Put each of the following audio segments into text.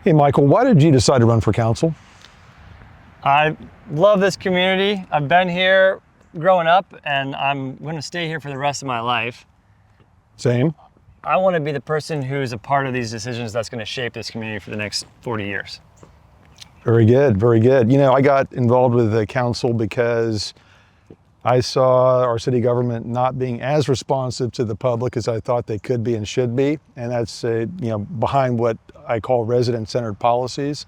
Hey, Michael, why did you decide to run for council? I love this community. I've been here growing up, and I'm going to stay here for the rest of my life. Same. I want to be the person who's a part of these decisions that's going to shape this community for the next 40 years. Very good, very good. You know, I got involved with the council because I saw our city government not being as responsive to the public as I thought they could be and should be. And that's, behind what I call resident-centered policies,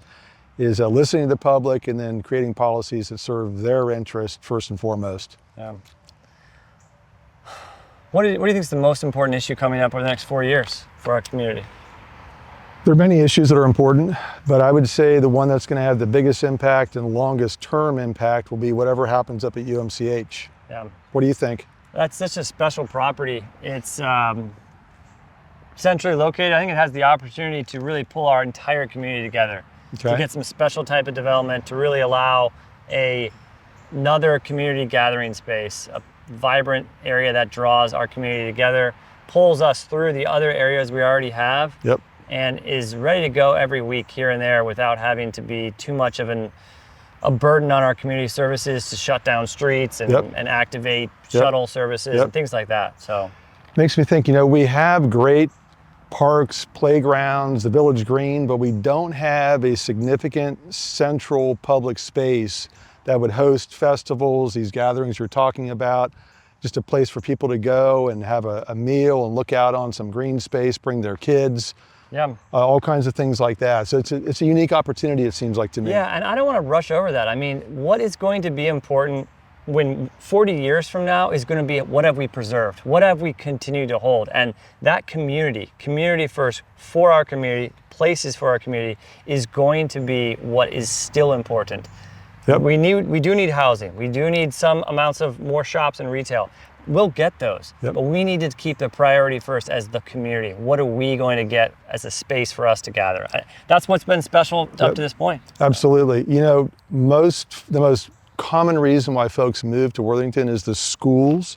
is listening to the public and then creating policies that serve their interest first and foremost. Yeah. What do you think is the most important issue coming up over the next 4 years for our community? There are many issues that are important, but I would say the one that's going to have the biggest impact and longest term impact will be whatever happens up at UMCH. Yeah. What do you think? That's such a special property. It's centrally located. I think it has the opportunity to really pull our entire community together. Okay. To get some special type of development to really allow another community gathering space, a vibrant area that draws our community together, pulls us through the other areas we already have. Yep. And is ready to go every week here and there without having to be too much of a burden on our community services to shut down streets and, Yep. and activate Yep. shuttle services Yep. and things like that. So Makes me think, we have great parks, playgrounds, the village green, but we don't have a significant central public space that would host festivals, these gatherings you're talking about, just a place for people to go and have a meal and look out on some green space, bring their kids. yeah. All kinds of things like that. So it's a unique opportunity, it seems like to me. Yeah, and I don't want to rush over that. I mean, what is going to be important when 40 years from now is going to be what have we preserved? What have we continued to hold? And that community first for our community, places for our community is going to be what is still important. Yep. We do need housing. We do need some amounts of more shops and retail. We'll get those, Yep. but we need to keep the priority first as the community. What are we going to get as a space for us to gather? That's what's been special up Yep. to this point. Absolutely. The most common reason why folks move to Worthington is the schools.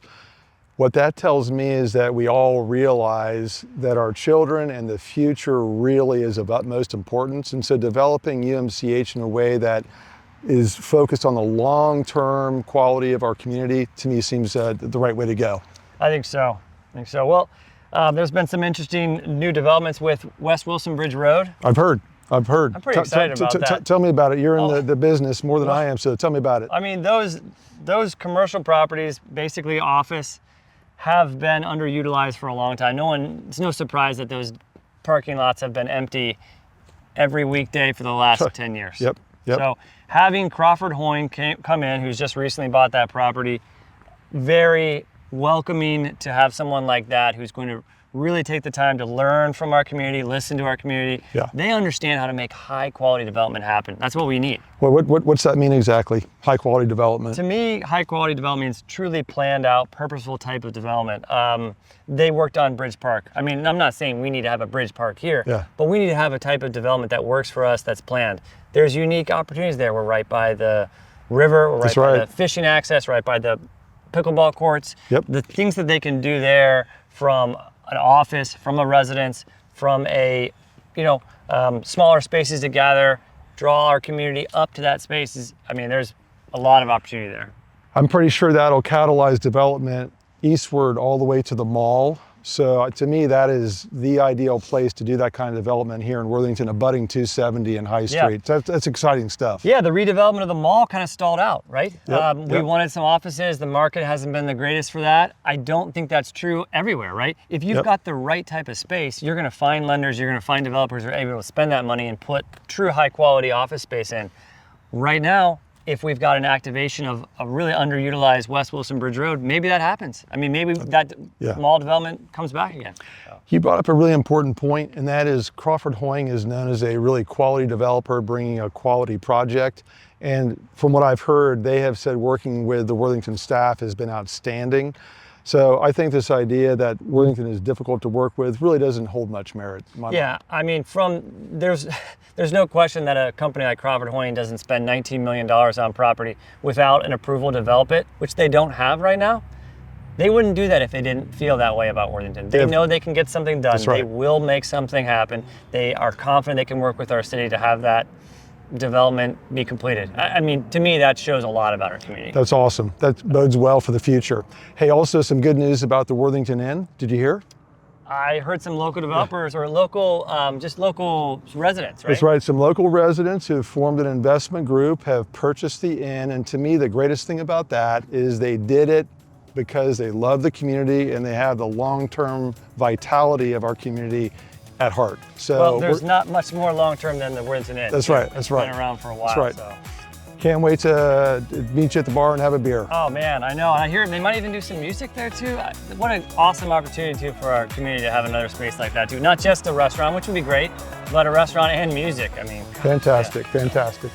What that tells me is that we all realize that our children and the future really is of utmost importance. And so developing UMCH in a way that is focused on the long-term quality of our community, to me, seems the right way to go. I think so. Well, there's been some interesting new developments with West Wilson Bridge Road. I've heard. I'm pretty excited about that. Tell me about it. You're in the business more than I am, so tell me about it. I mean, those commercial properties, basically office, have been underutilized for a long time. It's no surprise that those parking lots have been empty every weekday for the last 10 years. Yep. So having Crawford Hoying come in, who's just recently bought that property, very welcoming to have someone like that who's going to really take the time to learn from our community, listen to our community. Yeah. They understand how to make high quality development happen. That's what we need. Well, what's that mean exactly? High quality development? To me, high quality development means truly planned out, purposeful type of development. They worked on Bridge Park. I mean, I'm not saying we need to have a Bridge Park here, but we need to have a type of development that works for us, that's planned. There's unique opportunities there. We're right by the river, we're right by the fishing access, right by the pickleball courts. Yep. The things that they can do there from an office, from a residence, from a, smaller spaces to gather, draw our community up to that space. There's a lot of opportunity there. I'm pretty sure that'll catalyze development eastward all the way to the mall. So to me, that is the ideal place to do that kind of development here in Worthington, abutting 270 and High Street. Yeah. That's exciting stuff. Yeah, the redevelopment of the mall kind of stalled out, right? Yep. We wanted some offices. The market hasn't been the greatest for that. I don't think that's true everywhere, right? If you've got the right type of space, you're going to find lenders, you're going to find developers who are able to spend that money and put true high quality office space in. Right now, if we've got an activation of a really underutilized West Wilson Bridge Road, maybe that happens. Maybe that mall development comes back again. So. You brought up a really important point, and that is Crawford Hoying is known as a really quality developer bringing a quality project. And from what I've heard, they have said working with the Worthington staff has been outstanding. So I think this idea that Worthington is difficult to work with really doesn't hold much merit. Yeah, there's no question that a company like Crawford Hoying doesn't spend $19 million on property without an approval to develop it, which they don't have right now. They wouldn't do that if they didn't feel that way about Worthington. They know they can get something done. That's right. They will make something happen. They are confident they can work with our city to have that development be completed. I mean, to me, that shows a lot about our community. That's awesome. That bodes well for the future. Hey, also some good news about the Worthington Inn. Did you hear? I heard some local developers or local, just local residents, right? That's right. Some local residents who have formed an investment group have purchased the inn. And to me, the greatest thing about that is they did it because they love the community and they have the long-term vitality of our community at heart. So well, there's not much more long-term than the Worthington Inn. That's right. That's right. It's been around for a while. That's right. So. Can't wait to meet you at the bar and have a beer. Oh man, I know. I hear they might even do some music there too. What an awesome opportunity too for our community to have another space like that too. Not just a restaurant, which would be great, but a restaurant and music. I mean, Fantastic, yeah. fantastic.